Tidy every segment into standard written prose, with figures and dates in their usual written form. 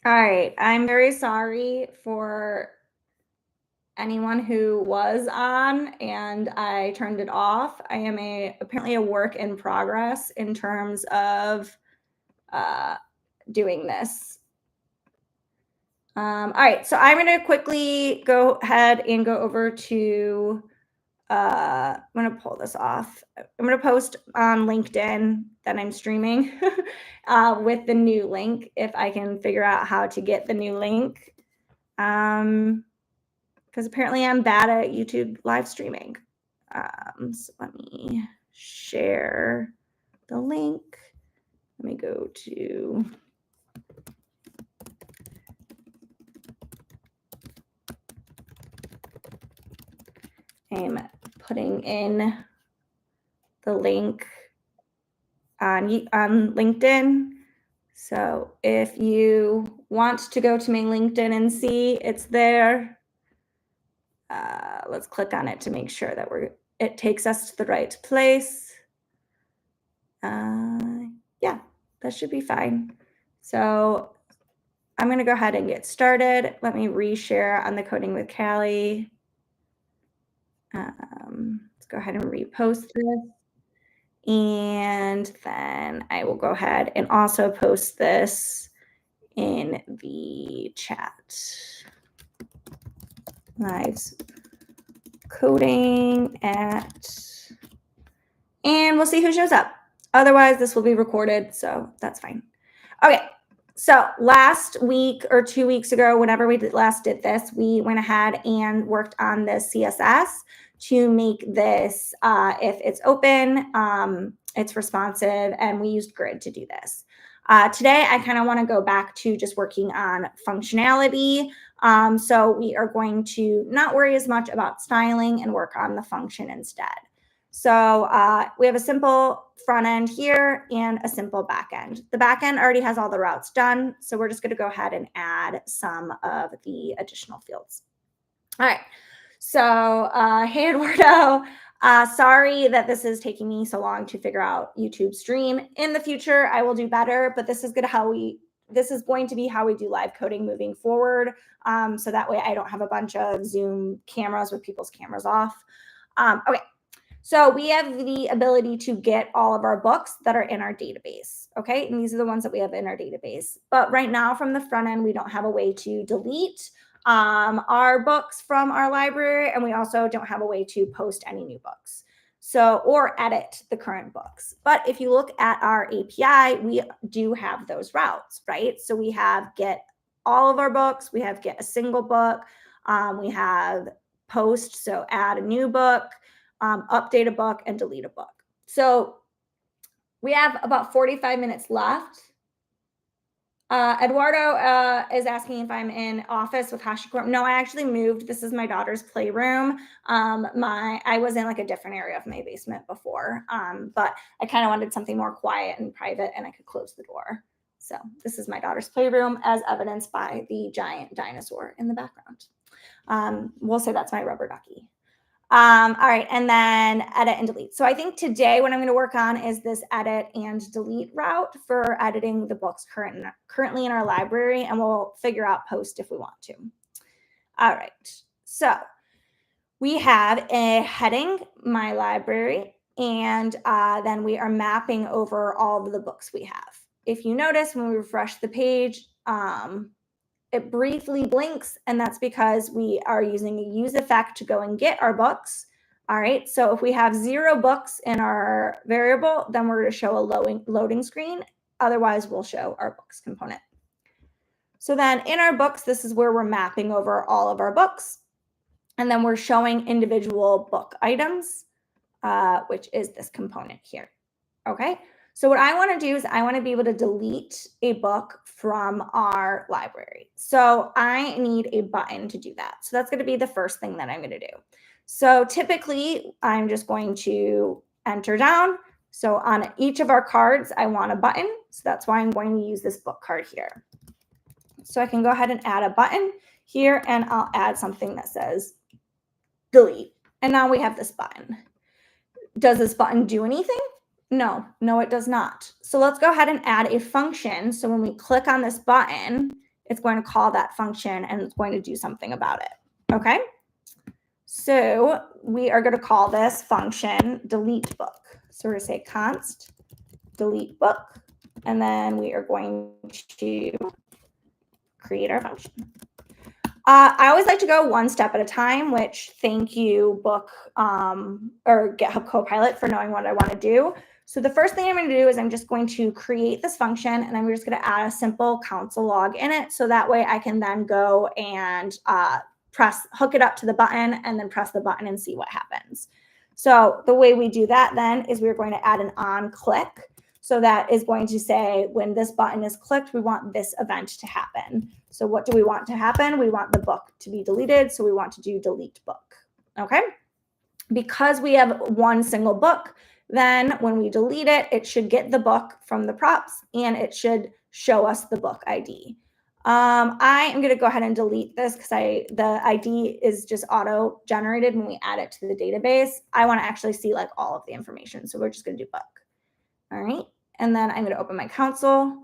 All right. I'm very sorry for anyone who was on and I turned it off. I am apparently a work in progress in terms of doing this. All right. So I'm going to quickly go ahead and go over to I'm going to pull this off. I'm going to post on LinkedIn that I'm streaming with the new link if I can figure out how to get the new link. Because apparently I'm bad at YouTube live streaming. So let me share the link. Let me go to I'm putting in the link on LinkedIn. So if you want to go to my LinkedIn and see, it's there. Let's click on it to make sure that it takes us to the right place. Yeah, that should be fine. So I'm going to go ahead and get started. Let me reshare on the Coding with Callie. Let's go ahead and repost this. And then I will go ahead and also post this in the chat. Lives coding at, and we'll see who shows up. Otherwise, this will be recorded, so that's fine. Okay, so last week or 2 weeks ago, whenever we last did this, we went ahead and worked on the CSS to make this, if it's open, it's responsive, and we used CRUD to do this. Today, I kind of want to go back to just working on functionality. So we are going to not worry as much about styling and work on the function instead. So we have a simple front end here and a simple back end. The back end already has all the routes done. So we're just going to go ahead and add some of the additional fields. All right. So hey, Eduardo, sorry that this is taking me so long to figure out YouTube stream. In the future, I will do better, but this is going to be how we do live coding moving forward. So that way I don't have a bunch of Zoom cameras with people's cameras off. Okay. So we have the ability to get all of our books that are in our database, okay? And these are the ones that we have in our database. But right now from the front end, we don't have a way to delete our books from our library, and we also don't have a way to post any new books. So, or edit the current books. But if you look at our API, we do have those routes, right? So we have get all of our books, we have get a single book, we have post, so add a new book, update a book, and delete a book. So we have about 45 minutes left. Eduardo is asking if I'm in office with HashiCorp. No, I actually moved. This is my daughter's playroom. I was in like a different area of my basement before, but I kind of wanted something more quiet and private, and I could close the door. So this is my daughter's playroom, as evidenced by the giant dinosaur in the background. We'll say that's my rubber ducky. All right, and then edit and delete. So I think today what I'm going to work on is this edit and delete route for editing the books currently in our library, and we'll figure out post if we want to. All right, so we have a heading, my library, and then we are mapping over all of the books we have. If you notice, when we refresh the page, it briefly blinks, and that's because we are using a use effect to go and get our books. All right, so if we have 0 books in our variable, then we're going to show a loading screen. Otherwise, we'll show our books component. So then in our books, this is where we're mapping over all of our books. And then we're showing individual book items, which is this component here. Okay. So what I want to do is I want to be able to delete a book from our library. So I need a button to do that. So that's going to be the first thing that I'm going to do. So typically, I'm just going to enter down. So on each of our cards, I want a button. So that's why I'm going to use this book card here. So I can go ahead and add a button here, and I'll add something that says delete. And now we have this button. Does this button do anything? No, it does not. So let's go ahead and add a function. So when we click on this button, it's going to call that function and it's going to do something about it. Okay. So we are going to call this function delete book. So we're going to say const delete book, and then we are going to create our function. I always like to go one step at a time, which thank you, Book or GitHub Copilot, for knowing what I want to do. So the first thing I'm going to do is I'm just going to create this function, and I'm just going to add a simple console log in it. So that way I can then go and hook it up to the button and then press the button and see what happens. So the way we do that then is we're going to add an on click. So that is going to say when this button is clicked, we want this event to happen. So what do we want to happen? We want the book to be deleted. So we want to do delete book. Okay. Because we have one single book, then when we delete it, it should get the book from the props and it should show us the book ID. I am going to go ahead and delete this because the ID is just auto generated when we add it to the database. I want to actually see like all of the information. So we're just going to do book. All right. And then I'm going to open my console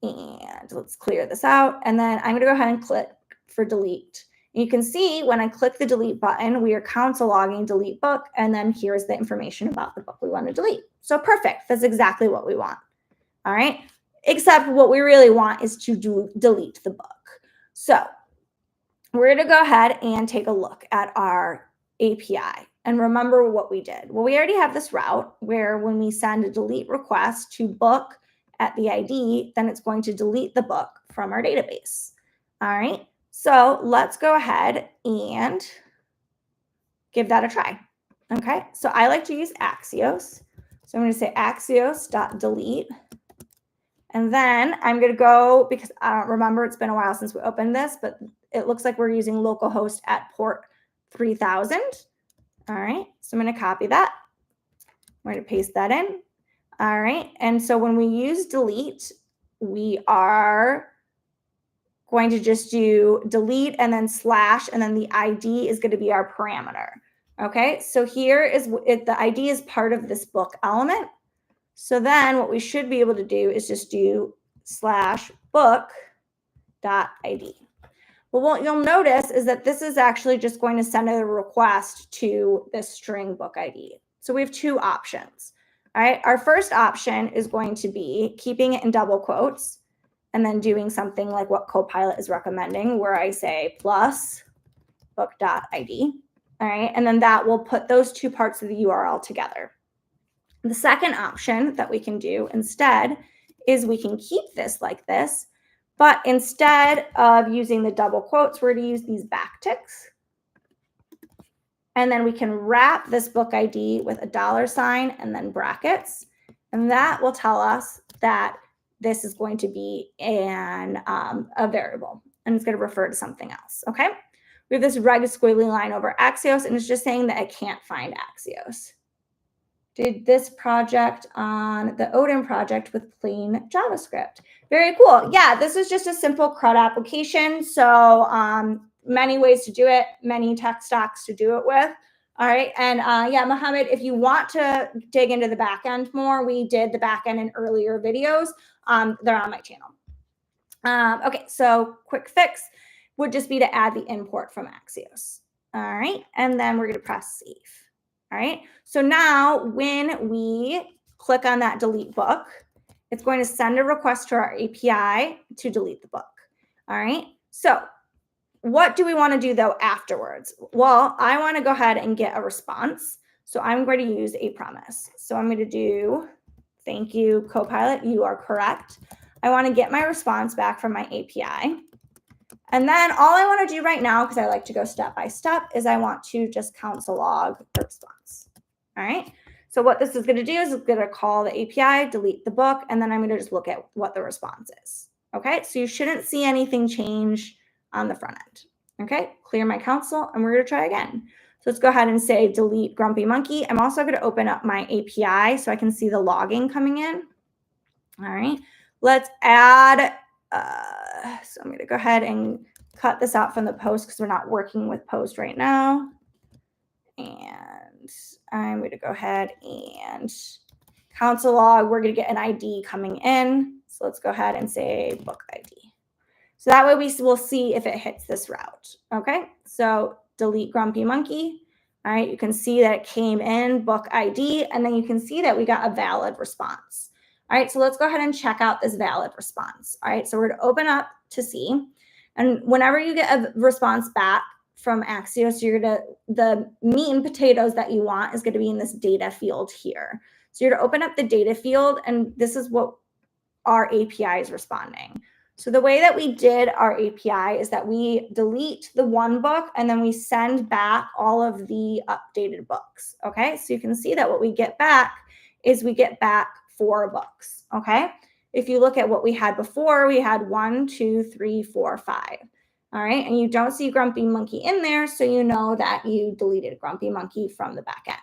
and let's clear this out. And then I'm going to go ahead and click for delete. And you can see when I click the delete button, we are console logging delete book. And then here's the information about the book we want to delete. So perfect. That's exactly what we want. All right. Except what we really want is to delete the book. So we're going to go ahead and take a look at our API. And remember what we did. Well, we already have this route where when we send a delete request to book at the ID, then it's going to delete the book from our database. All right. So let's go ahead and give that a try. Okay. So I like to use Axios. So I'm going to say axios.delete. And then I'm going to go, because I don't remember, it's been a while since we opened this, but it looks like we're using localhost at port 3000. All right, so I'm going to copy that. We're going to paste that in. All right, and so when we use delete, we are going to just do delete and then slash, and then the ID is going to be our parameter. Okay, so here is the ID is part of this book element. So then what we should be able to do is just do /book.id. Well, what you'll notice is that this is actually just going to send a request to this string book ID. So we have two options. All right. Our first option is going to be keeping it in double quotes and then doing something like what Copilot is recommending, where I say plus book.id. All right. And then that will put those two parts of the URL together. The second option that we can do instead is we can keep this like this, but instead of using the double quotes, we're going to use these backticks. And then we can wrap this book ID with a $sign and then brackets. And that will tell us that this is going to be a variable and it's going to refer to something else. Okay. We have this red squiggly line over Axios, and it's just saying that I can't find Axios. Did this project on the Odin project with plain JavaScript. Very cool. Yeah, this is just a simple CRUD application. So many ways to do it, many tech stacks to do it with. All right. And yeah, Mohammed, if you want to dig into the back end more, we did the back end in earlier videos. They're on my channel. Okay, so quick fix would just be to add the import from Axios. All right. And then we're going to press save. All right. So now when we click on that delete book, it's going to send a request to our API to delete the book. All right. So what do we want to do though afterwards? Well, I want to go ahead and get a response. So I'm going to use a promise. So I'm going to do, thank you, Copilot, you are correct. I want to get my response back from my API. And then all I want to do right now, because I like to go step by step, is I want to just console log the response. All right. So what this is going to do is it's going to call the API, delete the book, and then I'm going to just look at what the response is. Okay. So you shouldn't see anything change on the front end. Okay. Clear my console, and we're going to try again. So let's go ahead and say delete Grumpy Monkey. I'm also going to open up my API so I can see the logging coming in. All right. Let's add. So I'm going to go ahead and cut this out from the post because we're not working with post right now. And I'm going to go ahead and console log. We're going to get an ID coming in. So let's go ahead and say book ID. So that way we will see if it hits this route. Okay, so delete Grumpy Monkey. All right, you can see that it came in book ID, and then you can see that we got a valid response. All right, so let's go ahead and check out this valid response. All right, so we're going to open up to see, and whenever you get a response back from Axios, the meat and potatoes that you want is going to be in this data field here. So you're going to open up the data field, and this is what our API is responding. So the way that we did our API is that we delete the one book and then we send back all of the updated books. Okay, so you can see that what we get back is we get back 4 books. Okay, if you look at what we had before, we had 1, 2, 3, 4, 5. All right, and you don't see Grumpy Monkey in there, so you know that you deleted Grumpy Monkey from the back end.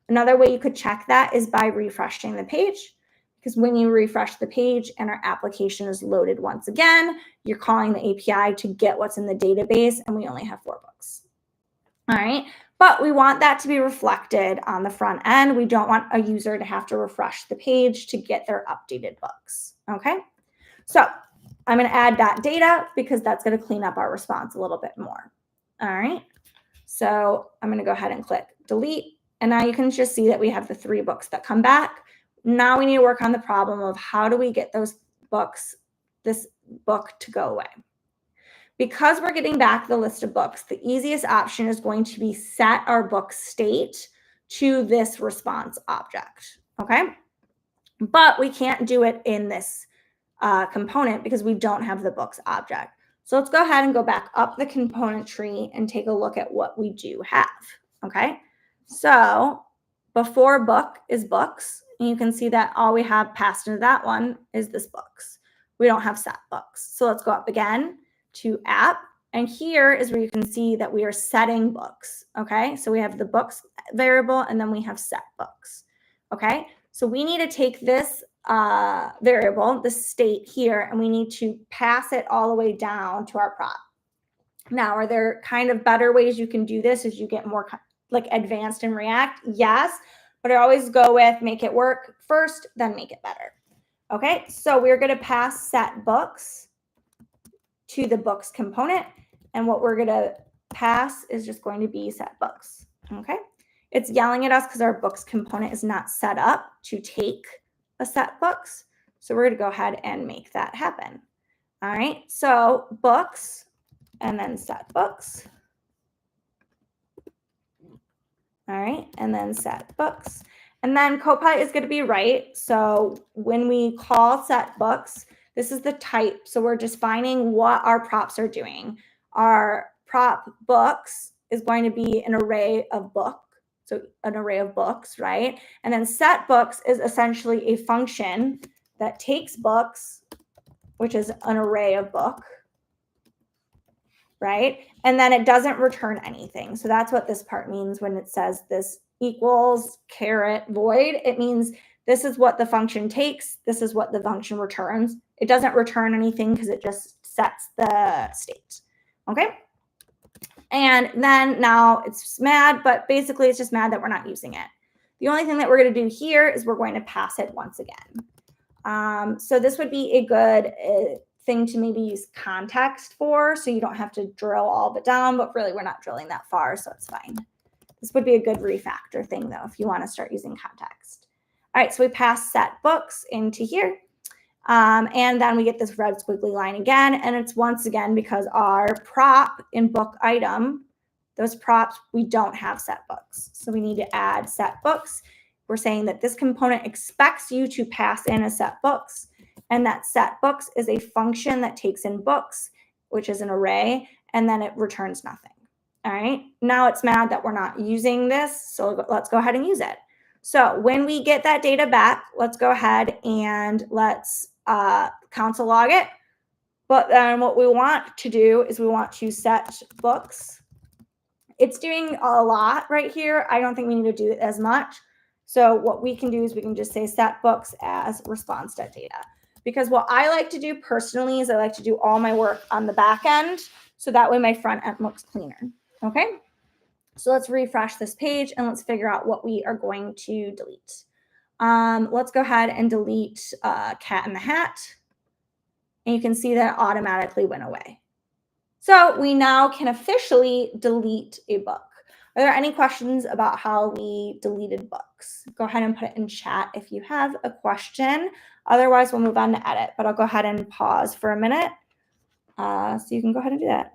Another way you could check that is by refreshing the page, because when you refresh the page and our application is loaded once again, you're calling the API to get what's in the database, and we only have 4 books. All right, but we want that to be reflected on the front end. We don't want a user to have to refresh the page to get their updated books. Okay, so I'm going to add that data because that's going to clean up our response a little bit more. All right, so I'm going to go ahead and click delete, and now you can just see that we have the 3 books that come back. Now we need to work on the problem of how do we get those books, this book to go away. Because we're getting back the list of books, the easiest option is going to be set our book state to this response object, okay? But we can't do it in this component because we don't have the books object. So let's go ahead and go back up the component tree and take a look at what we do have, okay? So before book is books, and you can see that all we have passed into that one is this books. We don't have set books. So let's go up again to app. And here is where you can see that we are setting books. Okay, so we have the books variable and then we have set books. Okay, so we need to take this variable, the state here, and we need to pass it all the way down to our prop. Now, are there kind of better ways you can do this as you get more like advanced in React? Yes, but I always go with make it work first, then make it better. Okay, so we're going to pass set books to the books component, and what we're going to pass is just going to be set books. Okay, it's yelling at us because our books component is not set up to take a set books, so we're going to go ahead and make that happen. All right, so books and then set books. All right, and then set books. And then Copilot is going to be right. So when we call set books, this is the type. So we're defining what our props are doing. Our prop books is going to be an array of book. So an array of books, right? And then set books is essentially a function that takes books, which is an array of book, right? And then it doesn't return anything. So that's what this part means when it says this equals caret void. It means this is what the function takes. This is what the function returns. It doesn't return anything because it just sets the state. Okay. And then now it's mad, but basically it's just mad that we're not using it. The only thing that we're going to do here is we're going to pass it once again. So this would be a good thing to maybe use context for, so you don't have to drill all of it down, but really we're not drilling that far, so it's fine. This would be a good refactor thing though, if you want to start using context. All right, so we pass set books into here, and then we get this red squiggly line again, and it's once again because our prop in book item, those props, we don't have set books. So we need to add set books. We're saying that this component expects you to pass in a set books, and that set books is a function that takes in books, which is an array, and then it returns nothing. All right, now it's mad that we're not using this, so let's go ahead and use it. So when we get that data back, let's go ahead and let's console log it. But then what we want to do is we want to set books. It's doing a lot right here. I don't think we need to do it as much. So what we can do is we can just say set books as response.data. Because what I like to do personally is I like to do all my work on the back end, so that way my front end looks cleaner. Okay, so let's refresh this page and let's figure out what we are going to delete. Let's go ahead and delete Cat in the Hat. And you can see that it automatically went away. So we now can officially delete a book. Are there any questions about how we deleted books? Go ahead and put it in chat if you have a question. Otherwise, we'll move on to edit, but I'll go ahead and pause for a minute so you can go ahead and do that.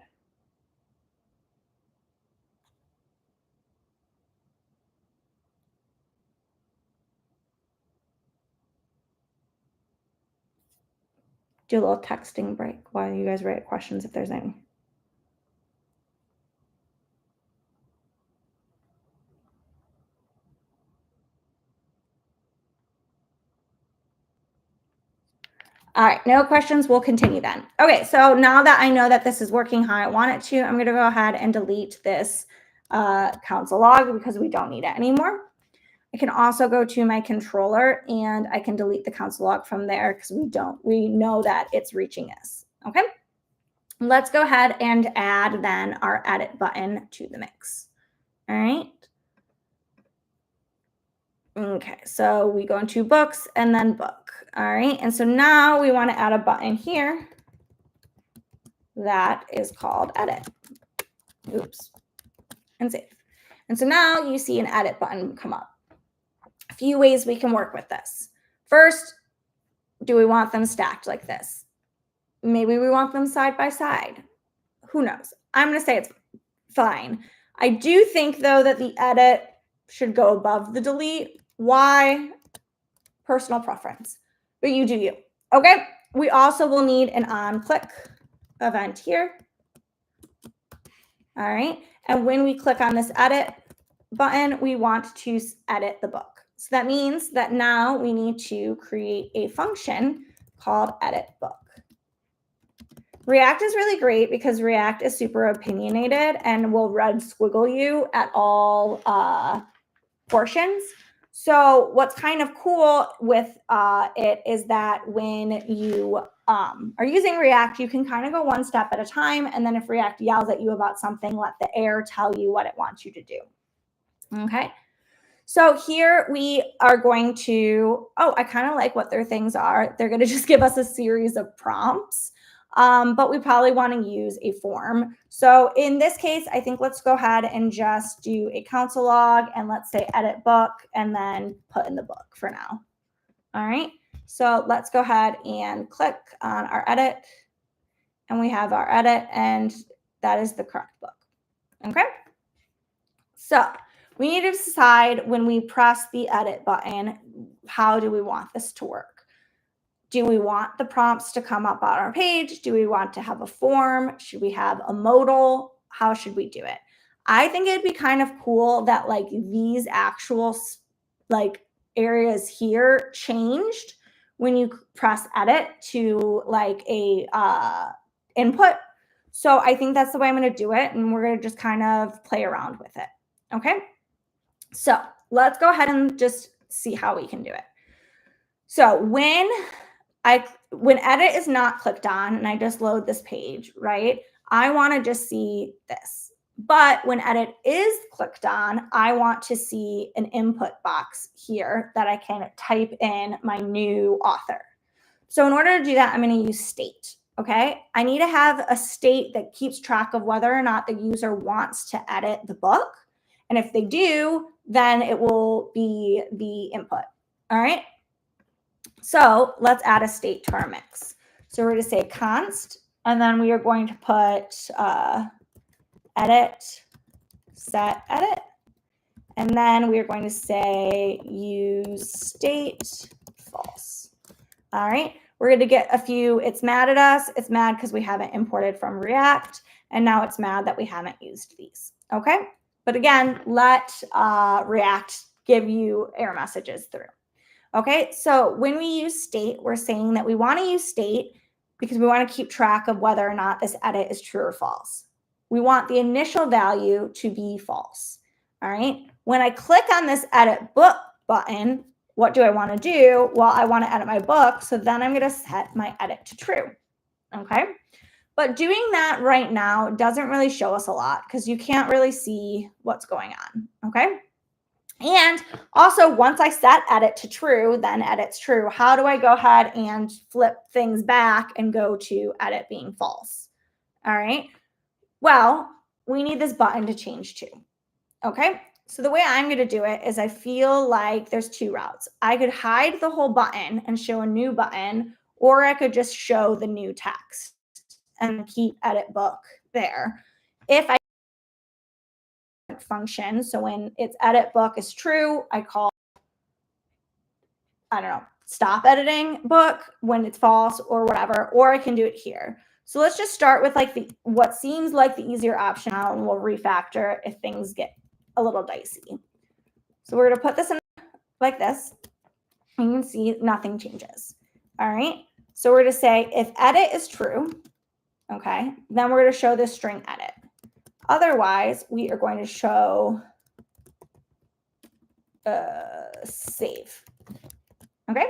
Do a little texting break while you guys write questions if there's any. All right, no questions. We'll continue then. Okay, so now that I know that this is working how I want it to, I'm going to go ahead and delete this console log because we don't need it anymore. I can also go to my controller and I can delete the console log from there because we know that it's reaching us. Okay, let's go ahead and add then our edit button to the mix. All right. Okay, so we go into books and then book. All right, and so now we want to add a button here that is called edit. Oops, and save. And so now you see an edit button come up. A few ways we can work with this. First, do we want them stacked like this? Maybe we want them side by side. Who knows? I'm going to say it's fine. I do think, though, that the edit should go above the delete. Why? Personal preference. But you do you. Okay. We also will need an on-click event here. All right. And when we click on this edit button, we want to edit the book. So that means that now we need to create a function called edit book. React is really great because React is super opinionated and will red squiggle you at all portions. So what's kind of cool with it is that when you are using React, you can kind of go one step at a time. And then if React yells at you about something, let the error tell you what it wants you to do. Okay. So here we are going to, I kind of like what their things are. They're going to just give us a series of prompts, but we probably want to use a form. So in this case, I think let's go ahead and just do a console log and let's say edit book and then put in the book for now. All right. So let's go ahead and click on our edit and we have our edit and that is the correct book. Okay. So we need to decide when we press the edit button, how do we want this to work? Do we want the prompts to come up on our page? Do we want to have a form? Should we have a modal? How should we do it? I think it'd be kind of cool that like these actual like areas here changed when you press edit to like a input. So I think that's the way I'm going to do it. And we're going to just kind of play around with it. Okay. So let's go ahead and just see how we can do it. So when edit is not clicked on and I just load this page, right? I want to just see this. But when edit is clicked on, I want to see an input box here that I can type in my new author. So in order to do that, I'm going to use state. Okay. I need to have a state that keeps track of whether or not the user wants to edit the book. And if they do, then it will be the input. All right. So let's add a state to our mix. So we're going to say const, and then we are going to put edit, set edit. And then we are going to say use state false. All right. We're going to get a few. It's mad at us. It's mad because we haven't imported from React. And now it's mad that we haven't used these. Okay. But again, let React give you error messages through. Okay, so when we use state, we're saying that we want to use state because we want to keep track of whether or not this edit is true or false. We want the initial value to be false. All right, when I click on this edit book button, what do I want to do? Well, I want to edit my book, so then I'm going to set my edit to true. Okay. But doing that right now doesn't really show us a lot because you can't really see what's going on, okay? And also, once I set edit to true, then edit's true. How do I go ahead and flip things back and go to edit being false? All right. Well, we need this button to change to. Okay. So the way I'm going to do it is I feel like there's two routes. I could hide the whole button and show a new button, or I could just show the new text and keep edit book there. If I function, so when its edit book is true, I call, I don't know, stop editing book when it's false or whatever, or I can do it here. So let's just start with like what seems like the easier option, and we'll refactor if things get a little dicey. So we're going to put this in like this. You can see nothing changes. All right. So we're going to say if edit is true, okay, then we're going to show this string edit. Otherwise, we are going to show save. Okay.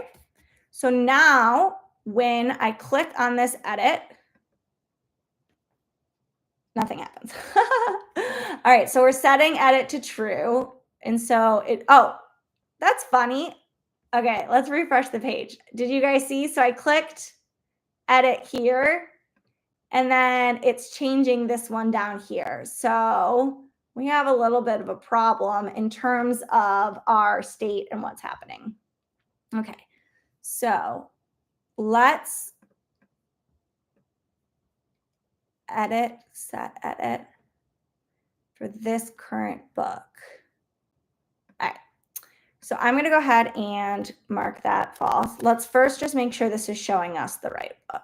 So now when I click on this edit, nothing happens. All right. So we're setting edit to true. And so oh, that's funny. Okay. Let's refresh the page. Did you guys see? So I clicked edit here, and then it's changing this one down here. So we have a little bit of a problem in terms of our state and what's happening. Okay. So let's set edit for this current book. All right. So I'm going to go ahead and mark that false. Let's first just make sure this is showing us the right book.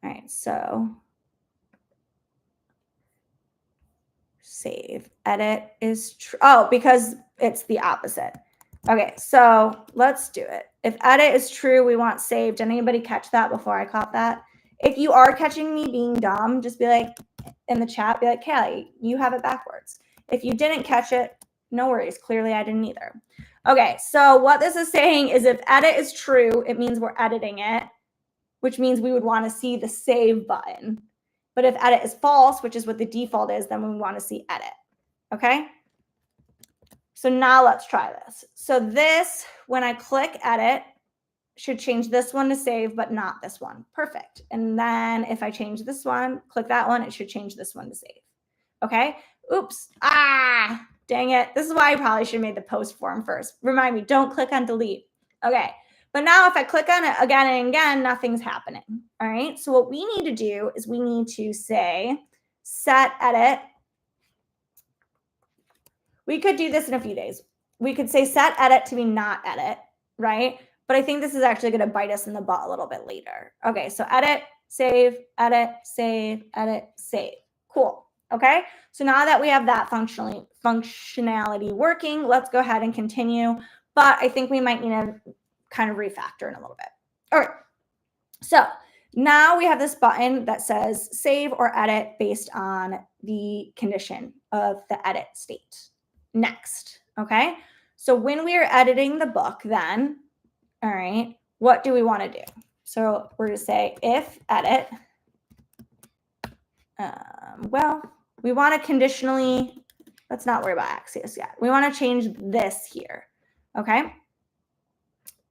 All right. So save. Edit is true. Oh, because it's the opposite. Okay. So let's do it. If edit is true, we want save. Did anybody catch that before I caught that? If you are catching me being dumb, just be like in the chat, be like, Callie, you have it backwards. If you didn't catch it, no worries. Clearly, I didn't either. Okay, so what this is saying is if edit is true, it means we're editing it, which means we would want to see the save button. But if edit is false, which is what the default is, then we want to see edit. Okay? So now let's try this. So this, when I click edit, should change this one to save, but not this one. Perfect. And then if I change this one, click that one, it should change this one to save. Okay. Oops. Dang it. This is why I probably should have made the post form first. Remind me, don't click on delete. Okay. But now if I click on it again and again, nothing's happening. All right. So what we need to do is we need to say set edit. We could do this in a few days. We could say set edit to be not edit, right? But I think this is actually going to bite us in the butt a little bit later. Okay, so edit, save, edit, save, edit, save. Cool. Okay, so now that we have that functionality working, let's go ahead and continue. But I think we might need to kind of refactor in a little bit. All right, so now we have this button that says save or edit based on the condition of the edit state. Next, okay? So when we are editing the book then, all right, what do we want to do? So we're going to say if edit, well, we want to conditionally, let's not worry about Axios yet. We want to change this here, okay?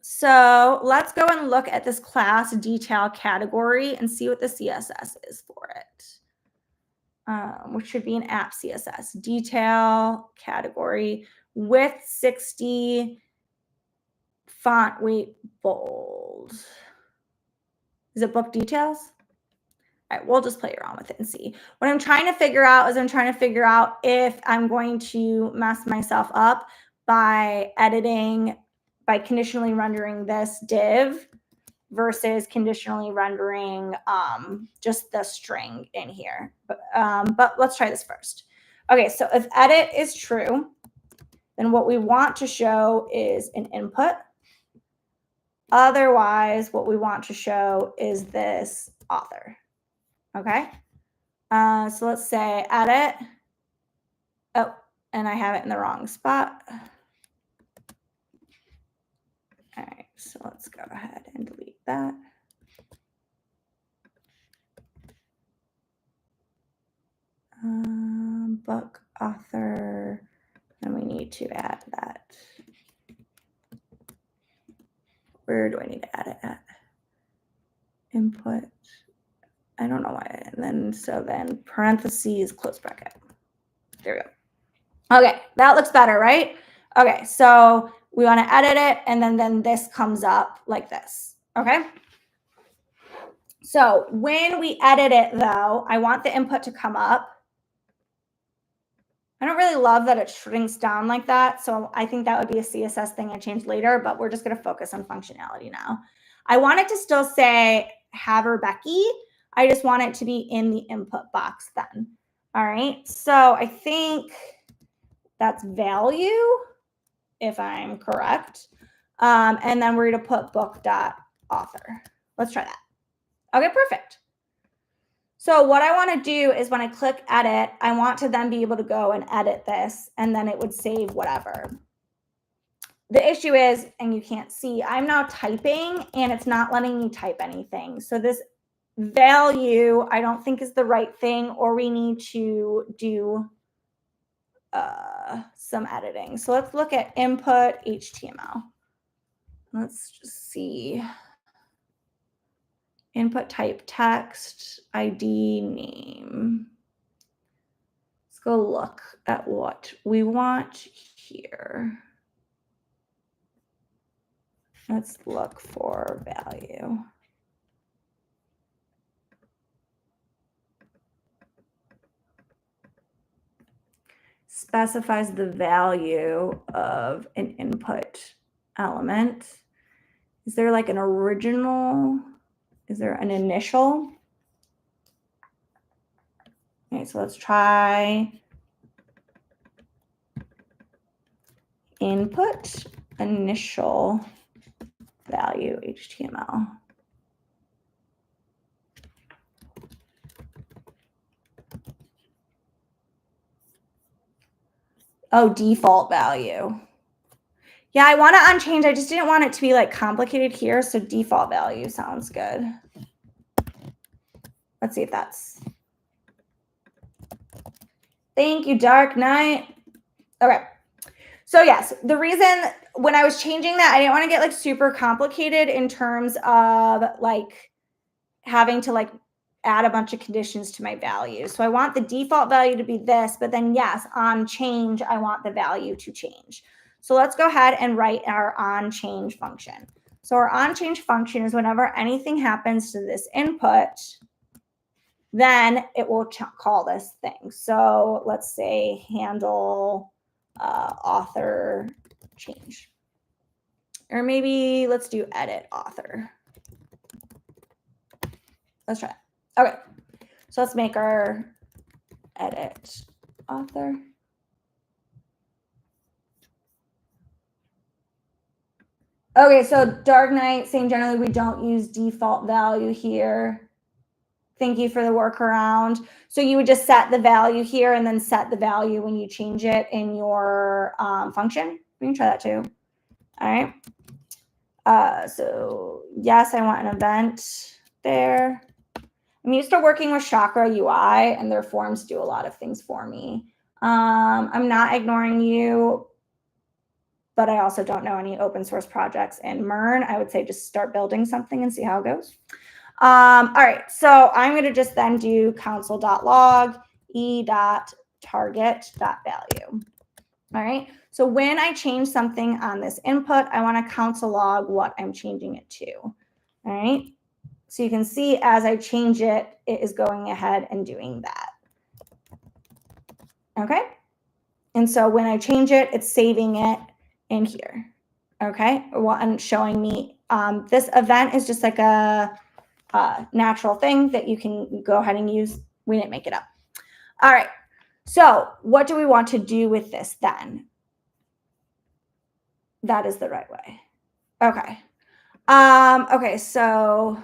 So let's go and look at this class detail category and see what the CSS is for it, which should be an app CSS detail category with 60 font weight bold. Is it book details? All right, we'll just play around with it and see. What I'm trying to figure out is if I'm going to mess myself up by conditionally rendering this div versus conditionally rendering just the string in here. But let's try this first. Okay, so if edit is true, then what we want to show is an input. Otherwise, what we want to show is this author. Okay. So let's say edit. Oh, and I have it in the wrong spot. All right. So let's go ahead and delete that. Book author. And we need to add that. Where do I need to add it at? Input. I don't know why. And then, so then parentheses, close bracket. There we go. Okay, that looks better, right? Okay, so we want to edit it, and then this comes up like this, okay? So when we edit it, though, I want the input to come up. I don't really love that it shrinks down like that, so I think that would be a CSS thing I change later, but we're just going to focus on functionality now. I want it to still say Haver Becky. I just want it to be in the input box then. All right, so I think that's value, if I'm correct. And then we're going to put book.author. Let's try that. Okay, perfect. So what I want to do is when I click edit, I want to then be able to go and edit this, and then it would save whatever. The issue is, and you can't see, I'm now typing and it's not letting me type anything. So this value, I don't think is the right thing, or we need to do some editing. So let's look at input HTML. Let's just see. Input type text, ID, name. Let's go look at what we want here. Let's look for value. Specifies the value of an input element. Is there like an original? Is there an initial? Okay, so let's try input initial value HTML. Oh, default value. Yeah, I want to unchange. I just didn't want it to be like complicated here. So default value sounds good. Let's see if that's. Thank you, Dark Knight. Okay. So yes, the reason when I was changing that, I didn't want to get like super complicated in terms of like having to like add a bunch of conditions to my value. So I want the default value to be this, but then yes, on change, I want the value to change. So let's go ahead and write our on change function. So our on change function is whenever anything happens to this input, then it will call this thing. So let's say handle author change. Or maybe let's do edit author. Let's try it. Okay, so let's make our edit author. Okay, so Dark Knight saying generally we don't use default value here. Thank you for the workaround. So you would just set the value here and then set the value when you change it in your function. We can try that too. All right. So yes, I want an event there. I'm used to working with Chakra UI, and their forms do a lot of things for me. I'm not ignoring you, but I also don't know any open source projects in Mern. I would say just start building something and see how it goes. All right, so I'm going to just then do console.log e.target.value. All right, so when I change something on this input, I want to console log what I'm changing it to. All right, so you can see as I change it, it is going ahead and doing that. Okay, and so when I change it, it's saving it in here. Okay, and showing me this event is just like a natural thing that you can go ahead and use. We didn't make it up. All right, so what do we want to do with this then? That is the right way. Okay. Okay, so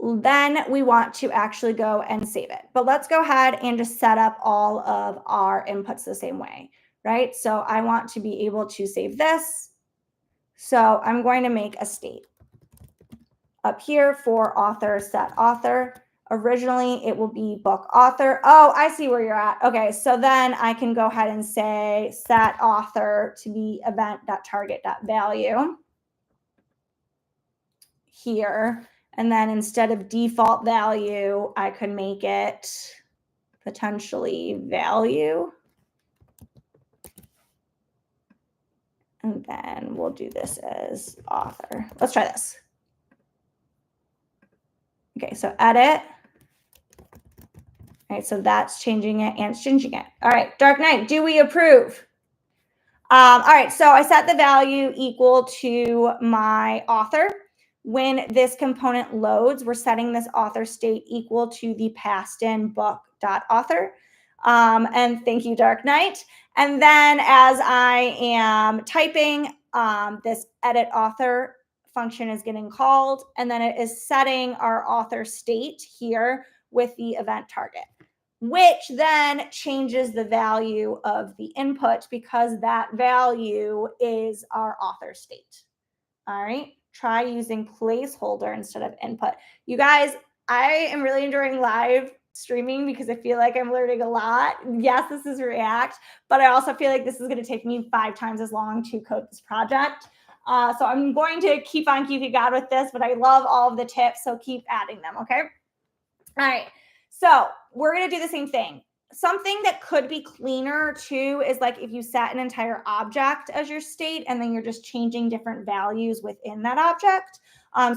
then we want to actually go and save it. But let's go ahead and just set up all of our inputs the same way, right? So I want to be able to save this. So I'm going to make a state up here for author set author. Originally, it will be book author. Oh, I see where you're at. Okay, so then I can go ahead and say set author to be event.target.value here. And then instead of default value, I could make it potentially value. And then we'll do this as author. Let's try this. Okay, so edit. All right, so that's changing it and it's changing it. All right, Dark Knight, do we approve? All right, so I set the value equal to my author. When this component loads, we're setting this author state equal to the passed in book.author. And thank you, Dark Knight. And then as I am typing, this edit author function is getting called, and then it is setting our author state here with the event target, which then changes the value of the input because that value is our author state. All right, try using placeholder instead of input. You guys, I am really enjoying live streaming because I feel like I'm learning a lot. Yes, this is React, but I also feel like this is going to take me 5 times as long to code this project. So I'm going to keep on keeping on with this, but I love all of the tips, so keep adding them, okay? All right, so we're going to do the same thing. Something that could be cleaner too is like if you set an entire object as your state and then you're just changing different values within that object.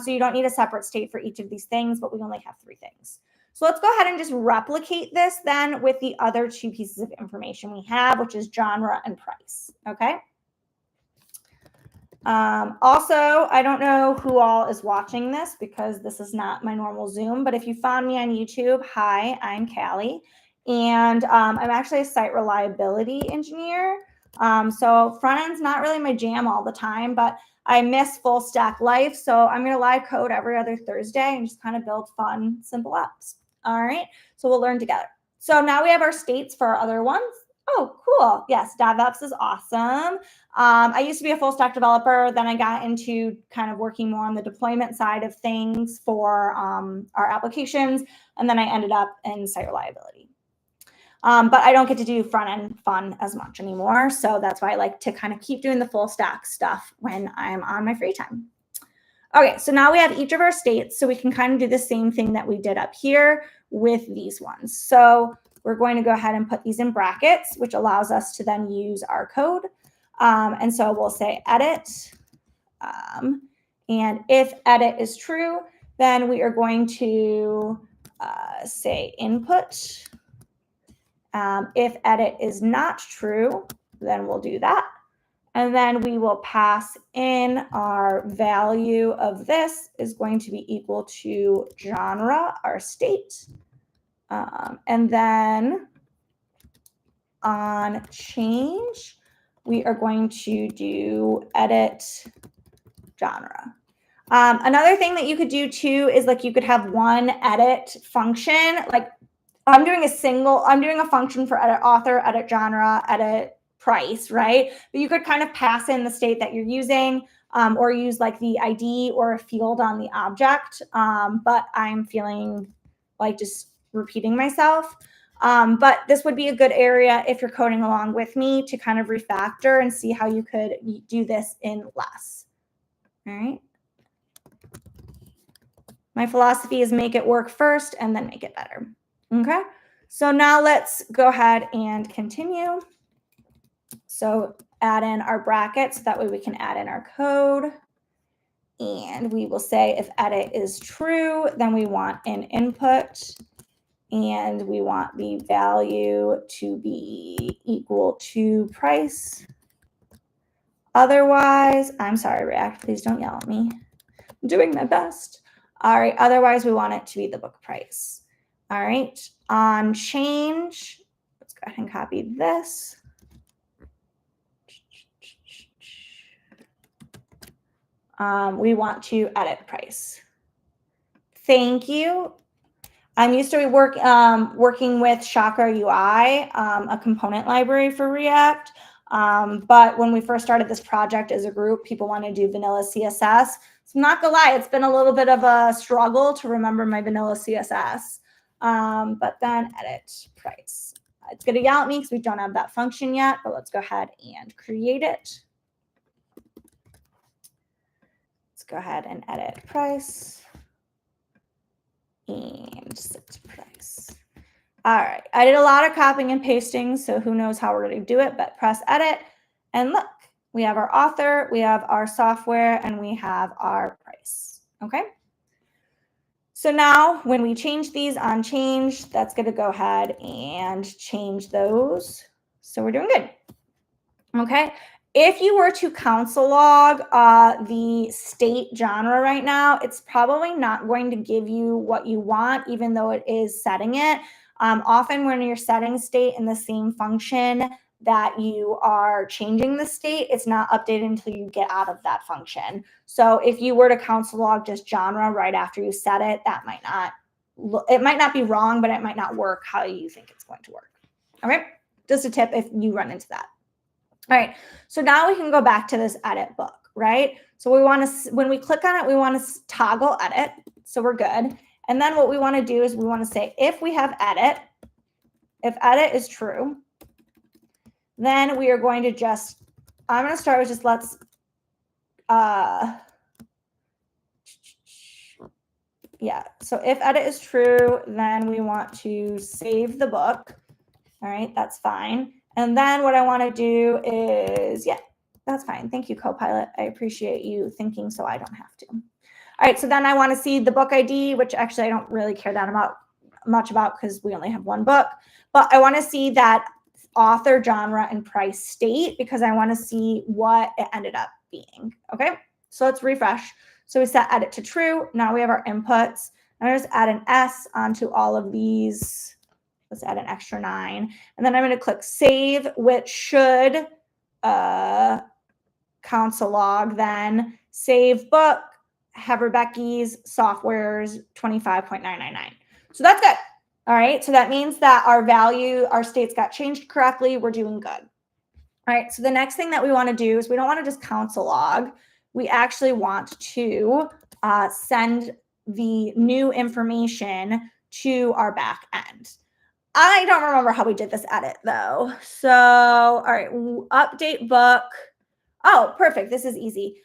So you don't need a separate state for each of these things, but we only have 3 things. So let's go ahead and just replicate this then with the other 2 pieces of information we have, which is genre and price, okay? Also, I don't know who all is watching this because this is not my normal Zoom, but if you found me on YouTube, hi, I'm Callie, and I'm actually a site reliability engineer. So front end's not really my jam all the time, but I miss full stack life. So I'm going to live code every other Thursday and just kind of build fun, simple apps. All right. So we'll learn together. So now we have our states for our other ones. Oh, cool. Yes, DevOps is awesome. I used to be a full stack developer. Then I got into kind of working more on the deployment side of things for our applications. And then I ended up in site reliability. But I don't get to do front end fun as much anymore. So that's why I like to kind of keep doing the full stack stuff when I'm on my free time. Okay, so now we have each of our states. So we can kind of do the same thing that we did up here with these ones. So we're going to go ahead and put these in brackets, which allows us to then use our code. And so we'll say edit. And if edit is true, then we are going to say input. If edit is not true, then we'll do that. And then we will pass in our value of this is going to be equal to genre, our state. And then on change, we are going to do edit genre. Another thing that you could do too is like you could have one edit function. Like I'm doing a function for edit author, edit genre, edit price, right? But you could kind of pass in the state that you're using or use like the ID or a field on the object. But I'm feeling like just repeating myself. But this would be a good area if you're coding along with me to kind of refactor and see how you could do this in less. All right. My philosophy is make it work first and then make it better. Okay. So now let's go ahead and continue. So add in our brackets. That way we can add in our code. And we will say if edit is true, then we want an input. And we want the value to be equal to price. Otherwise, I'm sorry, React, please don't yell at me. I'm doing my best. All right, otherwise we want it to be the book price. All right, on change, let's go ahead and copy this. We want to edit price. Thank you. I'm used to working with Chakra UI, a component library for React. But when we first started this project as a group, people wanted to do vanilla CSS. So I'm not gonna lie, it's been a little bit of a struggle to remember my vanilla CSS. but then edit price. It's going to yell at me because we don't have that function yet, but let's go ahead and create it. Let's go ahead and edit price and set price. All right, I did a lot of copying and pasting, so who knows how we're going to do it, but press edit and look, we have our author, we have our software, and we have our price, okay? So now when we change these on change, that's going to go ahead and change those. So we're doing good, okay? If you were to console log the state genre right now, it's probably not going to give you what you want, even though it is setting it. Often when you're setting state in the same function that you are changing the state, it's not updated until you get out of that function. So if you were to console log just genre right after you set it, that might not, it might not be wrong, but it might not work how you think it's going to work. Okay, just a tip if you run into that. All right, so now we can go back to this edit book, right? So we want to, when we click on it, we want to toggle edit. So we're good. And then what we want to do is we want to say, if we have edit, if edit is true, then we are going to just, I'm going to start with just let's, yeah. So if edit is true, then we want to save the book. All right, that's fine. And then what I want to do is, yeah, that's fine. Thank you, Copilot. I appreciate you thinking so I don't have to. All right, so then I want to see the book ID, which actually I don't really care that much about because we only have one book. But I want to see that author, genre, and price state because I want to see what it ended up being. Okay, so let's refresh. So we set edit to true. Now we have our inputs. I'm just add an S onto all of these. Let's add an extra 9. And then I'm going to click save, which should console log then save book, have Rebecca's softwares 25.999. So that's good. All right. So that means that our value, our states got changed correctly. We're doing good. All right. So the next thing that we want to do is we don't want to just console log. We actually want to send the new information to our back end. I don't remember how we did this edit though. So, all right, update book. Oh, perfect. This is easy.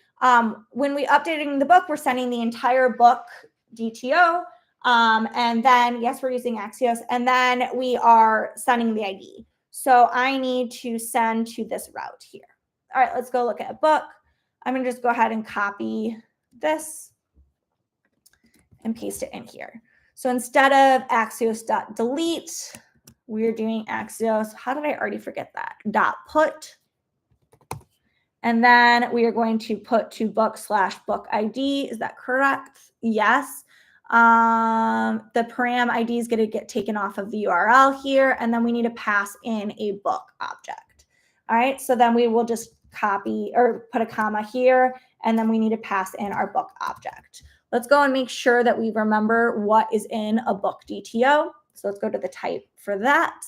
When we updating the book, we're sending the entire book DTO. And then, yes, we're using Axios. And then we are sending the ID. So I need to send to this route here. All right, let's go look at a book. I'm going to just go ahead and copy this and paste it in here. So instead of Axios.delete, we're doing Axios. How did I already forget that? .put. And then we are going to put to book/book ID. Is that correct? Yes. The param ID is going to get taken off of the URL here. And then we need to pass in a book object. All right. So then we will just copy or put a comma here. And then we need to pass in our book object. Let's go and make sure that we remember what is in a book DTO. So let's go to the type for that.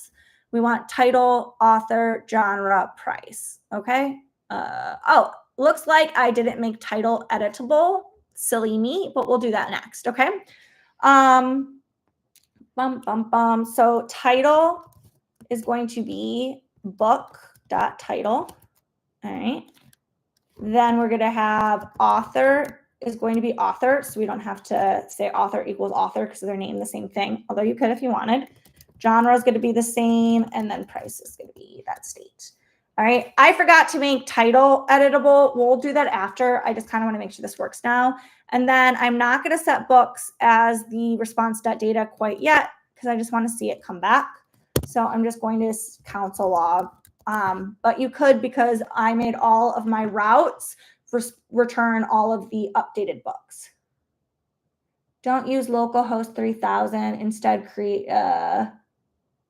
We want title, author, genre, price. Okay. Oh, looks like I didn't make title editable. Silly me, but we'll do that next. Okay. So title is going to be book.title. All right. Then we're going to have author is going to be author. So we don't have to say author equals author because they're named the same thing, although you could if you wanted. Genre is going to be the same. And then price is going to be that state. All right. I forgot to make title editable. We'll do that after. I just kind of want to make sure this works now. And then I'm not going to set books as the response.data quite yet because I just want to see it come back. So I'm just going to console log. But you could, because I made all of my routes, return all of the updated books. Don't use localhost 3000. Instead, create.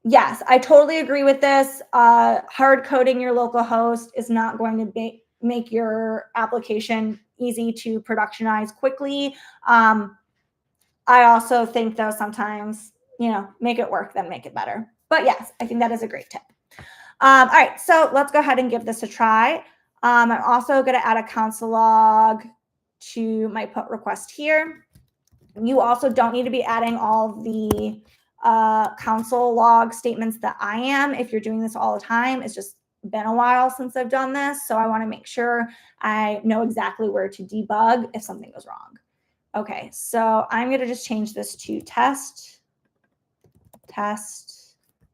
Yes, I totally agree with this. Hard coding your localhost is not going to make your application easy to productionize quickly. I also think, though, sometimes, make it work, then make it better. But yes, I think that is a great tip. All right, so let's go ahead and give this a try. I'm also going to add a console log to my put request here. You also don't need to be adding all of the console log statements that I am. If you're doing this all the time, it's just been a while since I've done this. So I want to make sure I know exactly where to debug if something goes wrong. Okay, so I'm going to just change this to test.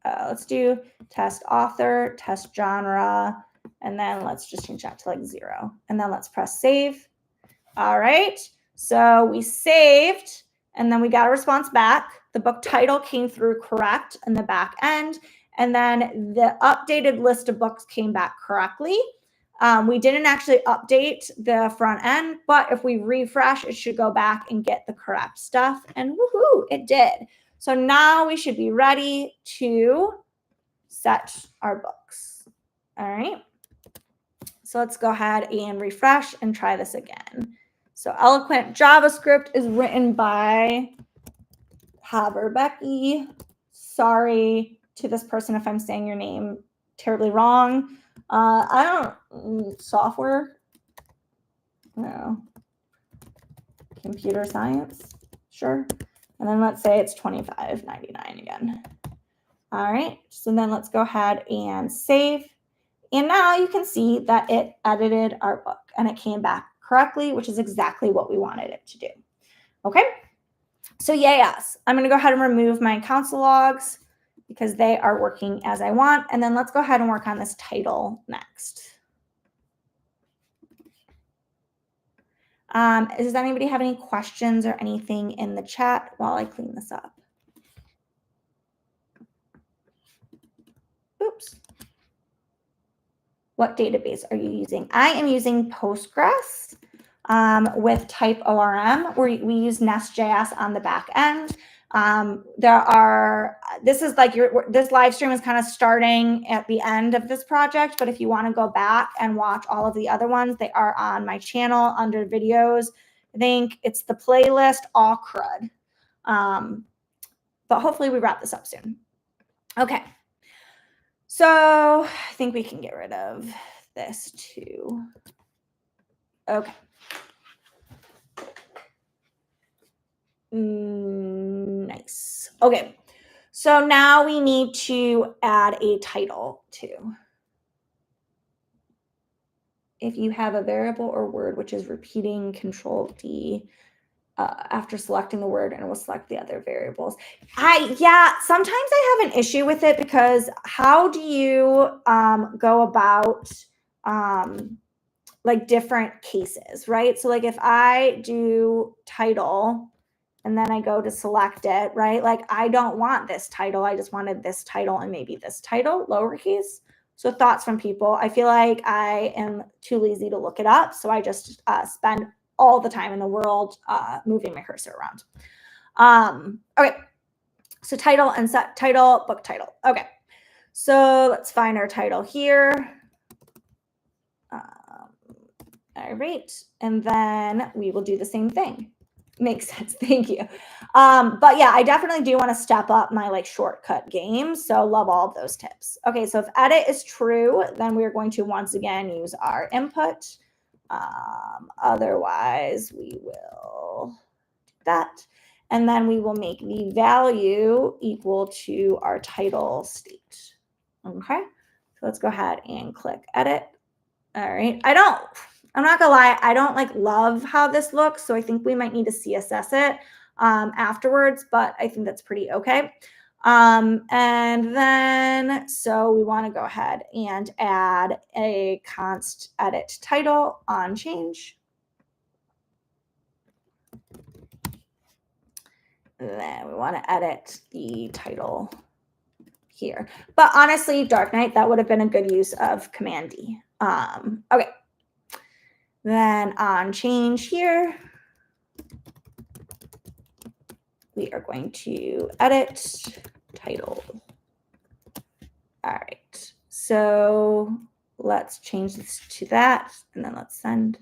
Let's do test author, test genre, and then let's just change that to like 0. And then let's press save. All right, so we saved, and then we got a response back. The book title came through correct in the back end, and then the updated list of books came back correctly. We didn't actually update the front end, but if we refresh, it should go back and get the correct stuff, and woohoo, it did. So now we should be ready to set our books. All right. So let's go ahead and refresh and try this again. So Eloquent JavaScript is written by Haber Becky. Sorry to this person if I'm saying your name terribly wrong. I don't software. No. Computer science. Sure. And then let's say it's $25.99 again. All right. So then let's go ahead and save. And now you can see that it edited our book and it came back correctly, which is exactly what we wanted it to do. Okay. So yes, I'm going to go ahead and remove my console logs because they are working as I want. And then let's go ahead and work on this title next. Does anybody have any questions or anything in the chat while I clean this up? Oops. What database are you using? I am using Postgres with type ORM, where we use Nest.js on the back end. This is like this live stream is kind of starting at the end of this project, but if you want to go back and watch all of the other ones, they are on my channel under videos. I think it's the playlist, all CRUD. But hopefully we wrap this up soon. Okay. So I think we can get rid of this too. Okay. Nice. Okay. So now we need to add a title too. If you have a variable or word which is repeating, Control-D after selecting the word, and it will select the other variables. Sometimes I have an issue with it because how do you go about like different cases, right? So like if I do title and then I go to select it, right? Like I don't want this title. I just wanted this title and maybe this title, lowercase. So thoughts from people. I feel like I am too lazy to look it up. So I just spend all the time in the world moving my cursor around. Okay, so title and set title, book title. Okay, so let's find our title here. All right, and then we will do the same thing. Makes sense, thank you. But yeah, I definitely do want to step up my like shortcut game. So love all of those tips. Okay, so if edit is true, then we're going to once again use our input. Otherwise, we will do that. And then we will make the value equal to our title state. Okay, so let's go ahead and click edit. All right, I'm not gonna lie, I don't like love how this looks. So I think we might need to CSS it afterwards, but I think that's pretty okay. And then, so we want to go ahead and add a const edit title on change. And then we want to edit the title here. But honestly, Dark Knight, that would have been a good use of Command D. Okay. Then on change here, we are going to edit title. All right, so let's change this to that, and then let's send.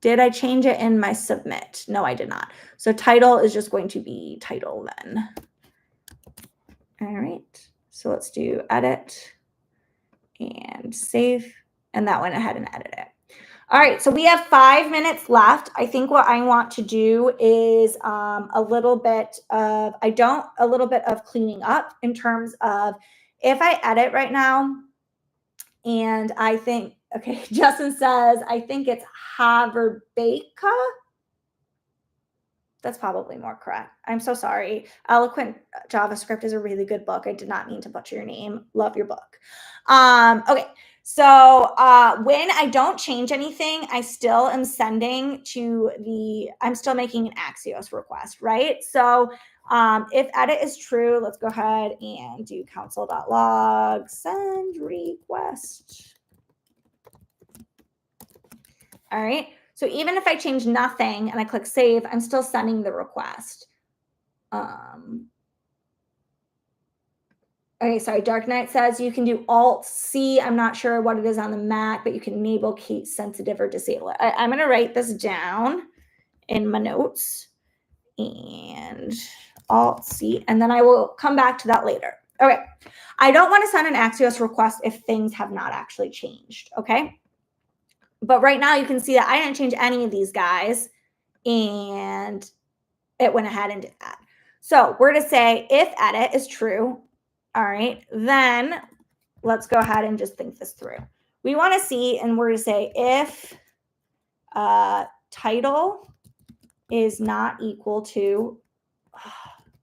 Did I change it in my submit? No, I did not. So title is just going to be title then. All right, so let's do edit and save, and that went ahead and edit it. All right, so we have 5 minutes left. I think what I want to do is a little bit of cleaning up in terms of if I edit right now, and I think, okay, Justin says, I think it's Haverbaker. That's probably more correct. I'm so sorry. Eloquent JavaScript is a really good book. I did not mean to butcher your name. Love your book. Okay. So when I don't change anything, I still am sending I'm still making an Axios request, right? So if edit is true, let's go ahead and do console.log send request. All right. So even if I change nothing and I click save, I'm still sending the request. Okay, sorry. Dark Knight says you can do Alt-C. I'm not sure what it is on the Mac, but you can enable case sensitive or disable it. I'm going to write this down in my notes and Alt-C, and then I will come back to that later. Okay. I don't want to send an Axios request if things have not actually changed. Okay. But right now you can see that I didn't change any of these guys, and it went ahead and did that. So we're to say if edit is true, all right, then let's go ahead and just think this through. We want to see, and we're to say if title is not equal to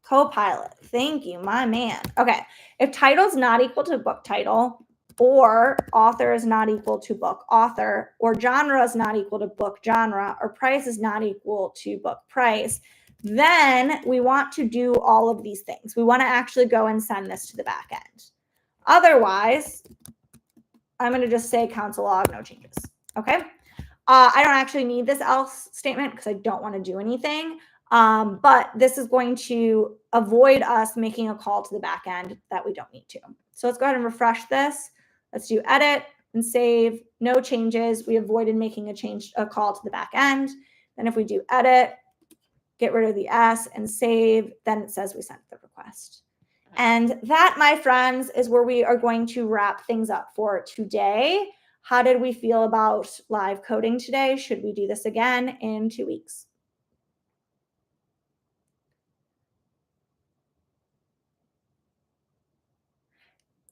Copilot. Thank you, my man. Okay, if title is not equal to book title, or author is not equal to book author, or genre is not equal to book genre, or price is not equal to book price, then we want to do all of these things. We want to actually go and send this to the back end. Otherwise, I'm going to just say console log, no changes. Okay. I don't actually need this else statement because I don't want to do anything. But this is going to avoid us making a call to the back end that we don't need to. So let's go ahead and refresh this. Let's do edit and save, no changes. We avoided making a call to the back end. Then if we do edit, get rid of the S and save, then it says we sent the request. And that, my friends, is where we are going to wrap things up for today. How did we feel about live coding today? Should we do this again in 2 weeks?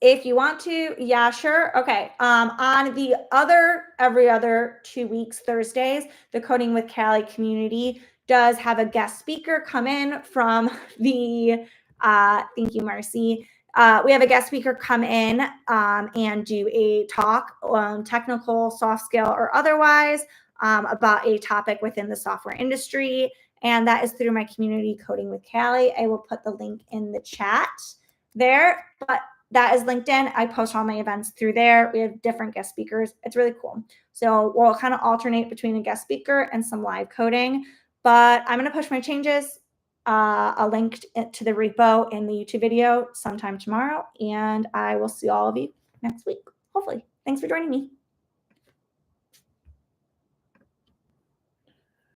If you want to, yeah, sure. Okay. On the every other 2 weeks, Thursdays, the Coding with Callie community does have a guest speaker come in from the, thank you, Marcy. We have a guest speaker come in and do a talk, technical, soft skill, or otherwise, about a topic within the software industry. And that is through my community, Coding with Callie. I will put the link in the chat there. But that is LinkedIn. I post all my events through there. We have different guest speakers. It's really cool. So we'll kind of alternate between a guest speaker and some live coding. But I'm going to push my changes. I'll link to the repo in the YouTube video sometime tomorrow. And I will see all of you next week, hopefully. Thanks for joining me.